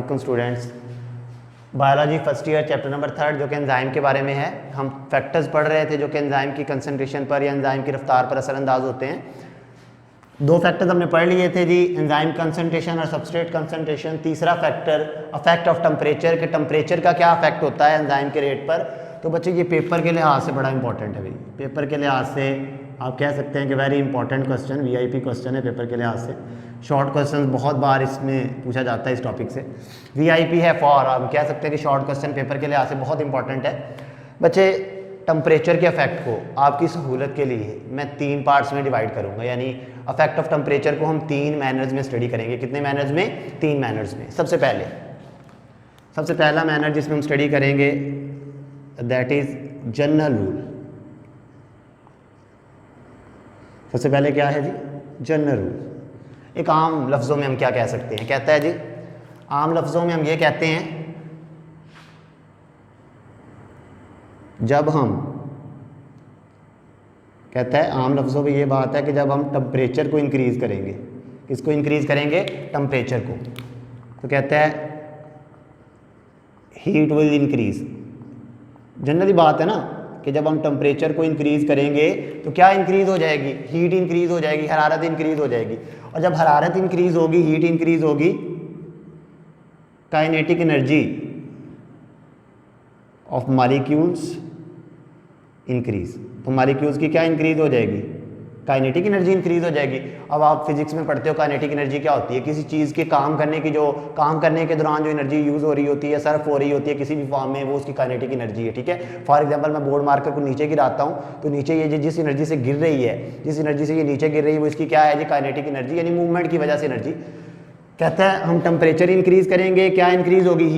वालेकुम students. Biology first year chapter number 3 जो कि एंजाइम के बारे में है। हम फैक्टर्स पढ़ रहे थे जो कि एंजाइम की कंसंट्रेशन पर या एंजाइम की रफ्तार पर असरअंदाज होते हैं। दो फैक्टर्स हमने पढ़ लिए थे जी, एंजाइम कंसंट्रेशन और सबस्ट्रेट कंसंट्रेशन। तीसरा फैक्टर अफेक्ट ऑफ टेम्परेचर, के टेम्परेचर का क्या अफेक्ट होता है एंजाइम के रेट पर। तो बच्चे ये पेपर के लिहाज से बड़ा इंपॉर्टेंट है भाई। पेपर के लिहाज से आप कह सकते हैं कि very important question, VIP question है पेपर के लिहाज से। शॉर्ट क्वेश्चन बहुत बार इसमें पूछा जाता है इस टॉपिक से। वीआईपी है फॉर, हम कह सकते हैं कि शॉर्ट क्वेश्चन पेपर के लिहाज से बहुत इंपॉर्टेंट है। बच्चे टेम्परेचर के अफेक्ट को आपकी सहूलत के लिए मैं 3 पार्ट्स में डिवाइड करूंगा, यानी अफेक्ट ऑफ टेम्परेचर को हम 3 मैनर्स में स्टडी करेंगे। कितने मैनर्स में? 3 मैनर्स में। सबसे पहला मैनर जिसमें हम स्टडी करेंगे दैट इज जनरल रूल। सबसे पहले क्या है जी? General rule. एक आम लफ्ज़ों में हम क्या कह सकते हैं? कहता है जी, आम लफ्ज़ों में हम ये कहते हैं जब हम, कहता है आम लफ्ज़ों में ये बात है कि जब हम टेम्परेचर को इंक्रीज़ करेंगे। किसको इंक्रीज़ करेंगे? टेम्परेचर को। तो कहता है हीट विल इंक्रीज़। जनरली बात है ना कि जब हम टेम्परेचर को इंक्रीज़ करेंगे तो क्या इंक्रीज़ हो जाएगी? हीट इंक्रीज़ हो जाएगी, हरारत इंक्रीज़ हो जाएगी। और जब हरारत इंक्रीज़ होगी, हीट इंक्रीज़ होगी, kinetic energy of molecules increase. तो मॉलिक्यूल्स की क्या इंक्रीज़ हो जाएगी? काइनेटिक एनर्जी इंक्रीज़ हो जाएगी। अब आप फिजिक्स में पढ़ते हो काइनेटिक एनर्जी क्या होती है? किसी चीज़ के काम करने की, जो काम करने के दौरान जो एनर्जी यूज़ हो रही होती है, सर्फ हो रही होती है किसी भी फॉर्म में, वो उसकी काइनेटिक एनर्जी है। ठीक है। फॉर एग्जांपल मैं बोर्ड मार्कर को नीचे गिराता हूँ तो नीचे ये जिस एनर्जी से गिर रही है, जिस एनर्जी से ये नीचे गिर रही है, वो इसकी क्या है जी? काइनेटिक एनर्जी, यानी मूवमेंट की वजह से एनर्जी। कहता है हम टेम्परेचर इंक्रीज़ करेंगे, क्या इंक्रीज़ होगी?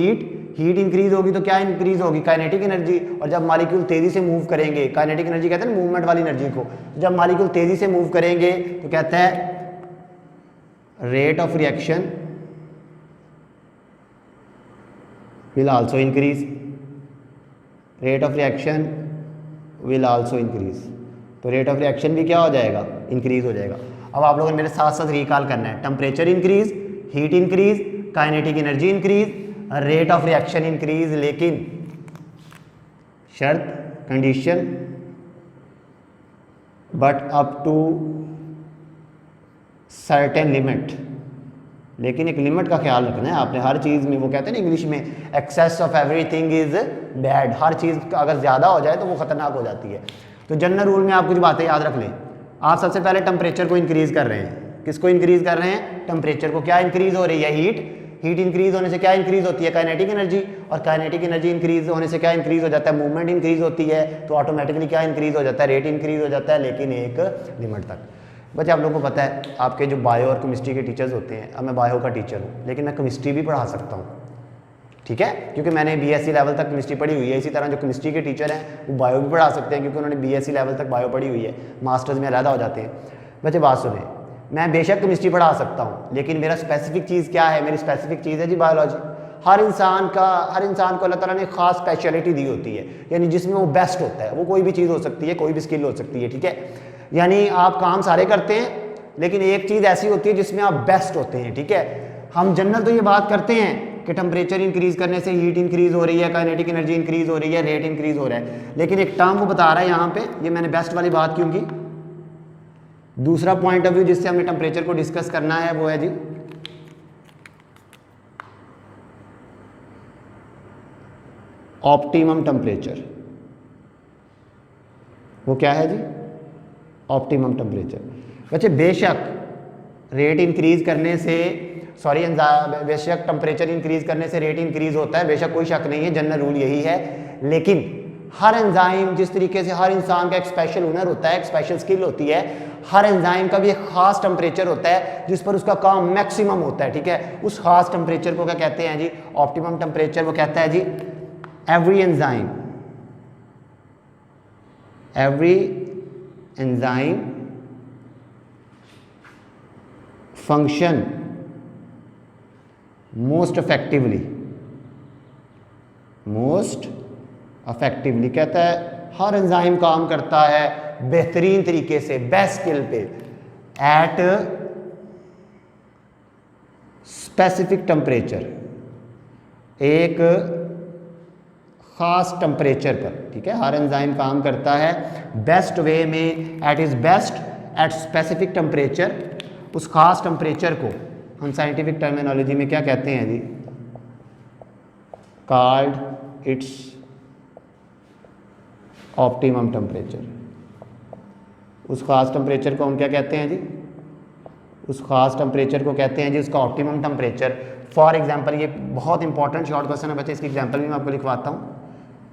हीट इंक्रीज होगी तो क्या इंक्रीज होगी? Kinetic energy. और जब मॉलिक्यूल तेजी से मूव करेंगे, काइनेटिक एनर्जी कहते हैं मूवमेंट वाली एनर्जी को, जब मॉलिक्यूल तेजी से मूव करेंगे तो कहता है rate of reaction will also increase. Rate of reaction will also increase. तो रेट ऑफ रिएक्शन भी क्या हो जाएगा? इंक्रीज हो जाएगा। अब आप लोगों ने मेरे साथ साथ रिकॉल करना है, temperature increase, heat increase, kinetic energy increase, rate of reaction increase, लेकिन शर्त, condition, but up to certain limit. लेकिन एक लिमिट का ख्याल रखना है आपने हर चीज़ में। वो कहते हैं ना इंग्लिश में, excess of everything is bad. हर चीज़ अगर ज़्यादा हो जाए तो वो खतरनाक हो जाती है। तो जनरल रूल में आप कुछ बातें याद रख लें। आप सबसे पहले टेम्परेचर को इंक्रीज़ कर रहे हैं। किसको इंक्रीज़ कर रहे हैं? टेम्परेचर को। क्या इंक्रीज़ हो रही है? हीट इंक्रीज होने से क्या इंक्रीज होती है? Kinetic energy. और काइनेटिक एनर्जी इंक्रीज होने से क्या इंक्रीज हो जाता है? मूवमेंट इंक्रीज होती है। तो ऑटोमेटिकली क्या इंक्रीज हो जाता है? रेट इंक्रीज हो जाता है, लेकिन एक लिमिट तक। बच्चे आप लोगों को पता है आपके जो बायो और केमिस्ट्री के टीचर्स होते हैं, अब मैं बायो का टीचर हूँ लेकिन मैं केमिस्ट्री भी पढ़ा सकता हूँ। ठीक है, क्योंकि मैंने बीएससी लेवल तक केमिस्ट्री पढ़ी हुई है। इसी तरह जो केमिस्ट्री के टीचर हैं वो बायो भी पढ़ा सकते हैं, क्योंकि उन्होंने बीएससी लेवल तक बायो पढ़ी हुई है, मास्टर्स में अलहदा हो जाते हैं। बच्चे बात सुने, मैं बेशक केमिस्ट्री पढ़ा सकता हूँ लेकिन मेरा स्पेसिफिक चीज़ क्या है? मेरी स्पेसिफिक चीज़ है जी बायोलॉजी। हर इंसान को अल्लाह ताला ने खास स्पेशलिटी दी होती है, यानी जिसमें वो बेस्ट होता है। वो कोई भी चीज़ हो सकती है, कोई भी स्किल हो सकती है। ठीक है, यानी आप काम सारे करते हैं लेकिन एक चीज़ ऐसी होती है जिसमें आप बेस्ट होते हैं। ठीक है, हम जनरल तो ये बात करते हैं कि टेम्परेचर इंक्रीज करने से हीट इंक्रीज हो रही है, काइनेटिक एनर्जी इंक्रीज हो रही है, रेट इंक्रीज हो रहा है, लेकिन एक टर्म वो बता रहा है यहाँ पे। ये मैंने बेस्ट वाली बात क्यों की? दूसरा पॉइंट ऑफ व्यू जिससे हमने टेम्परेचर को डिस्कस करना है वो है जी ऑप्टिमम टेम्परेचर। वो क्या है जी? Optimum temperature. बच्चे बेशक रेट इंक्रीज करने से, बेशक टेम्परेचर इंक्रीज करने से रेट इंक्रीज होता है, बेशक कोई शक नहीं है, जनरल रूल यही है। लेकिन हर एंजाइम, जिस तरीके से हर इंसान का एक स्पेशल हुनर होता है, एक स्पेशल स्किल होती है, हर एंजाइम का भी एक खास टेम्परेचर होता है जिस पर उसका काम मैक्सिमम होता है। ठीक है, उस खास टेम्परेचर को क्या कहते हैं जी? Optimum temperature. वो कहता है जी every enzyme function most effectively. कहता है हर एंजाइम काम करता है बेहतरीन तरीके से, बेस्ट स्किल पे, एट स्पेसिफिक टेम्परेचर। एक ख़ास टेम्परेचर पर, ठीक है। हर एंजाइम काम करता है बेस्ट वे में, at is best at specific temperature. उस ख़ास टेम्परेचर को हम साइंटिफिक टर्मिनोलॉजी में क्या कहते हैं जी? Called its optimum temperature. उस ख़ास टेम्परेचर को हम क्या कहते हैं जी? उस ख़ास टेम्परेचर को कहते हैं जी उसका ऑप्टिमम टेम्परेचर। फॉर एग्जांपल, ये बहुत इंपॉर्टेंट शॉर्ट क्वेश्चन है बच्चे, इसकी एग्जांपल भी मैं आपको लिखवाता हूँ,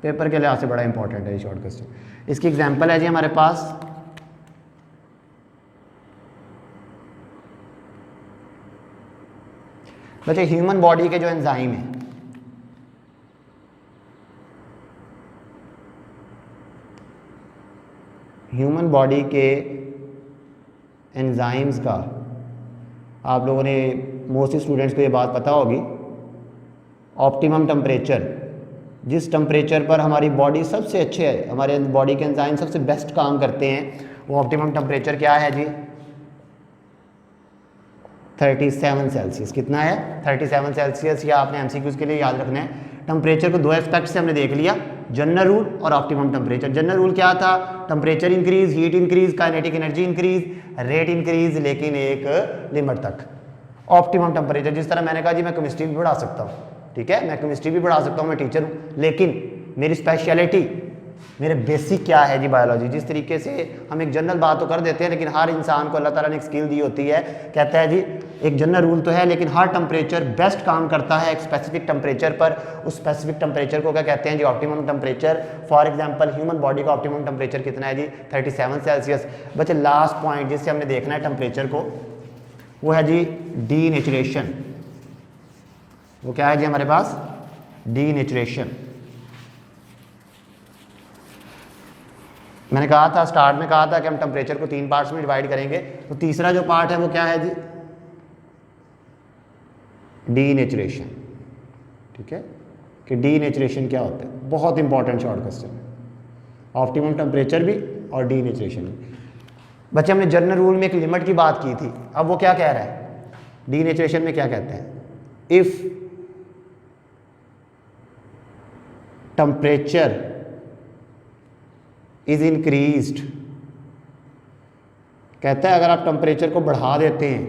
पेपर के लिहाज से बड़ा इंपॉर्टेंट है ये शॉर्ट क्वेश्चन। इसकी एग्जांपल है जी हमारे पास बच्चे ह्यूमन बॉडी के जो एंजाइम है, ह्यूमन बॉडी के एंजाइम्स का आप लोगों ने मोस्टली स्टूडेंट्स को ये बात पता होगी, ऑप्टिमम टेम्परेचर, जिस टेम्परेचर पर हमारी बॉडी सबसे अच्छे है, हमारे बॉडी के एंजाइम सबसे बेस्ट काम करते हैं, वो ऑप्टिमम टेम्परेचर क्या है जी? 37 सेल्सियस। कितना है? 37 सेल्सियस। या आपने एमसीक्यूज के लिए याद रखना है, टेम्परेचर को दो एस्पेक्ट से हमने देख लिया, जनरल रूल और ऑप्टिमम टेम्परेचर। जनरल रूल क्या था? Temperature increase, heat increase, kinetic energy increase, rate increase, लेकिन एक लिमिट तक। ऑप्टिमम टेम्परेचर, जिस तरह मैंने कहा जी मैं केमिस्ट्री भी बढ़ा सकता हूँ, ठीक है, मैं केमिस्ट्री भी बढ़ा सकता हूँ, मैं टीचर हूँ, लेकिन मेरी स्पेशलिटी, मेरे बेसिक क्या है जी? बायोलॉजी। जिस तरीके से हम एक जनरल बात तो कर देते हैं, लेकिन हर इंसान को अल्लाह ताला ने एक स्किल दी होती है। कहता है जी एक जनरल रूल तो है, लेकिन हर टेम्परेचर बेस्ट काम करता है एक स्पेसिफिक टेम्परेचर पर। उस स्पेसिफिक टेम्परेचर को क्या कहते हैं जी? Optimum temperature. For example human body का ऑप्टिमम टेम्परेचर कितना है जी? 37 सेल्सियस। बच्चे लास्ट पॉइंट जिससे हमने देखना है टेम्परेचर को, वो है जी डीनेचुरेशन। वो क्या है जी हमारे पास? डीनेचुरेशन। मैंने कहा था, स्टार्ट में कहा था कि हम टेम्परेचर को 3 पार्ट्स में डिवाइड करेंगे, तो तीसरा जो पार्ट है वो क्या है जी? डीनेचुरेशन। ठीक है, कि डीनेचुरेशन क्या होता है? बहुत इंपॉर्टेंट शॉर्ट क्वेश्चन है, ऑप्टिमम टेम्परेचर भी और डीनेचुरेशन भी। बच्चे हमने जनरल रूल में एक लिमिट की बात की थी, अब वो क्या कह रहा है? डीनेचुरेशन में क्या कहते हैं? इफ टेम्परेचर इज इंक्रीज्ड, कहता है अगर आप टेम्परेचर को बढ़ा देते हैं,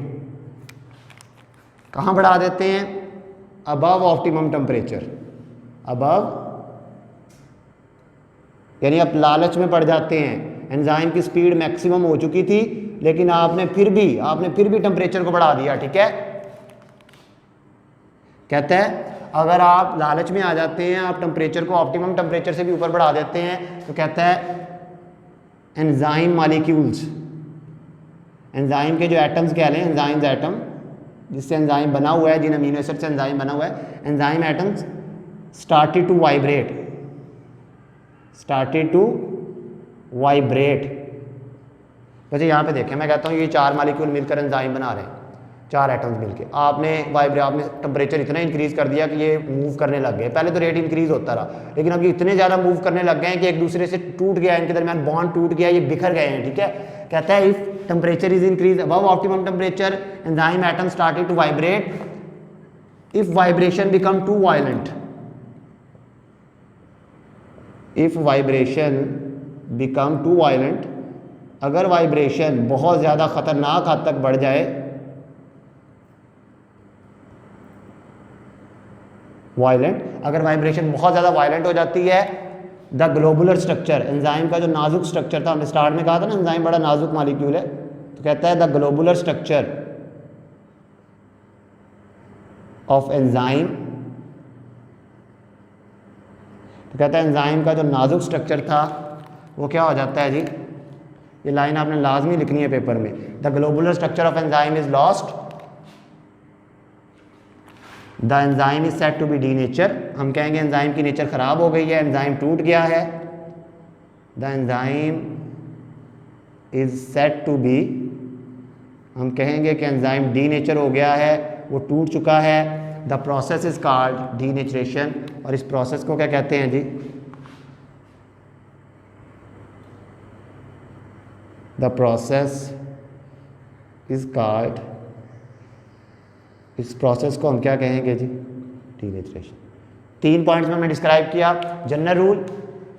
कहाँ बढ़ा देते हैं? Above optimum temperature. अबव यानी आप लालच में पड़ जाते हैं, एंजाइम की स्पीड मैक्सिमम हो चुकी थी, लेकिन आपने फिर भी टेम्परेचर को बढ़ा दिया। ठीक है, कहता है अगर आप लालच में आ जाते हैं, आप टेम्परेचर को ऑप्टिमम टेम्परेचर से भी ऊपर बढ़ा देते हैं, तो कहता है एंजाइम मॉलिक्यूल्स, एंजाइम के जो एटम्स कह लें, एंजाइम्स एटम जिससे एंजाइम बना हुआ है, जिन अमीनो एसिड से एंजाइम बना हुआ है, enzyme atoms started to vibrate. वैसे यहाँ पे देखें, मैं कहता हूँ ये 4 मॉलिक्यूल मिलकर एंजाइम बना रहे हैं, 4 एटम्स मिलकर, आपने टेम्परेचर इतना इंक्रीज कर दिया कि ये मूव करने लग गए। पहले तो रेट इंक्रीज होता रहा, लेकिन अब ये इतने ज़्यादा मूव करने लग गए हैं कि एक दूसरे से टूट गया, इनके दरमियान बॉन्ड टूट गया, ये बिखर गए हैं। ठीक है, कहता है if temperature is increase above optimum temperature, enzyme atom started to vibrate, if vibration become too violent, if vibration become too violent, अगर वाइब्रेशन बहुत ज़्यादा खतरनाक हद तक बढ़ जाए, वायलेंट, अगर वाइब्रेशन बहुत ज़्यादा वायलेंट हो जाती है, द ग्लोबुलर स्ट्रक्चर, एंजाइम का जो नाजुक स्ट्रक्चर था, हमने स्टार्ट में कहा था ना एंजाइम बड़ा नाजुक मॉलिक्यूल है, तो कहता है the globular structure of enzyme, तो कहता है एंजाइम का जो नाजुक स्ट्रक्चर था वो क्या हो जाता है जी? ये लाइन आपने लाजमी लिखनी है पेपर में, the globular structure of enzyme is lost, the enzyme is said to be denature, हम कहेंगे एंजाइम की नेचर खराब हो गई है, एंजाइम टूट गया है, the enzyme is said to be, हम कहेंगे कि एंजाइम डीनेचर हो गया है, वो टूट चुका है, the process is called denaturation, और इस प्रोसेस को क्या कहते हैं जी? द प्रोसेस इज कॉल्ड, इस प्रोसेस को हम क्या कहेंगे जी? डीनेचरेशन। 3 पॉइंट्स में हमने डिस्क्राइब किया। General rule,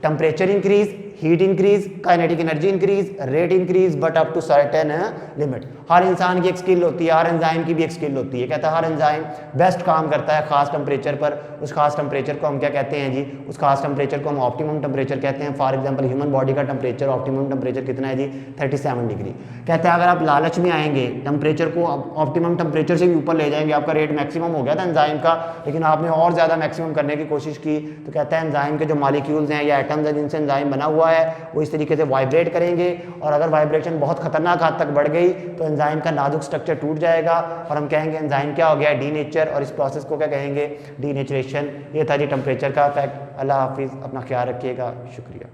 temperature increase, heat increase, kinetic energy increase, rate increase but up to certain limit. हर इंसान की एक स्किल होती है, हर एंजाइम की भी एक स्किल होती है। कहता है हर एंजाइम बेस्ट काम करता है खास टेम्परेचर पर। उस खास टेम्परेचर को हम क्या कहते हैं जी, उस खास टेम्परेचर को हम ऑप्टिमम टेम्परेचर कहते हैं। फॉर एग्जांपल ह्यूमन बॉडी का टेम्परेचर, ऑप्टिमम टेम्परेचर कितना है जी, 37 डिग्री। कहता है अगर आप लालच में आएंगे, टेम्परेचर को ऑप्टिमम टेम्परेचर से भी ऊपर ले जाएंगे, आपका रेट मैक्सिमम हो गया था एंजाइम का, लेकिन आपने और ज़्यादा मैक्सिमम करने की कोशिश की, तो कहता है एंजाइम के जो मॉलिक्यूल्स हैं या एटम्स हैं जिनसे एंजाइम बना हुआ है वो इस तरीके से वाइब्रेट करेंगे, और अगर वाइब्रेशन बहुत खतरनाक हद तक बढ़ गई तो एंजाइम का नाजुक स्ट्रक्चर टूट जाएगा और हम कहेंगे एंजाइम क्या हो गया, डीनेचर, और इस प्रोसेस को क्या कहेंगे, डीनेचरेशन। ये था जी टेम्परेचर का इफेक्ट। अल्लाह हाफिज़, अपना ख्याल रखिएगा, शुक्रिया।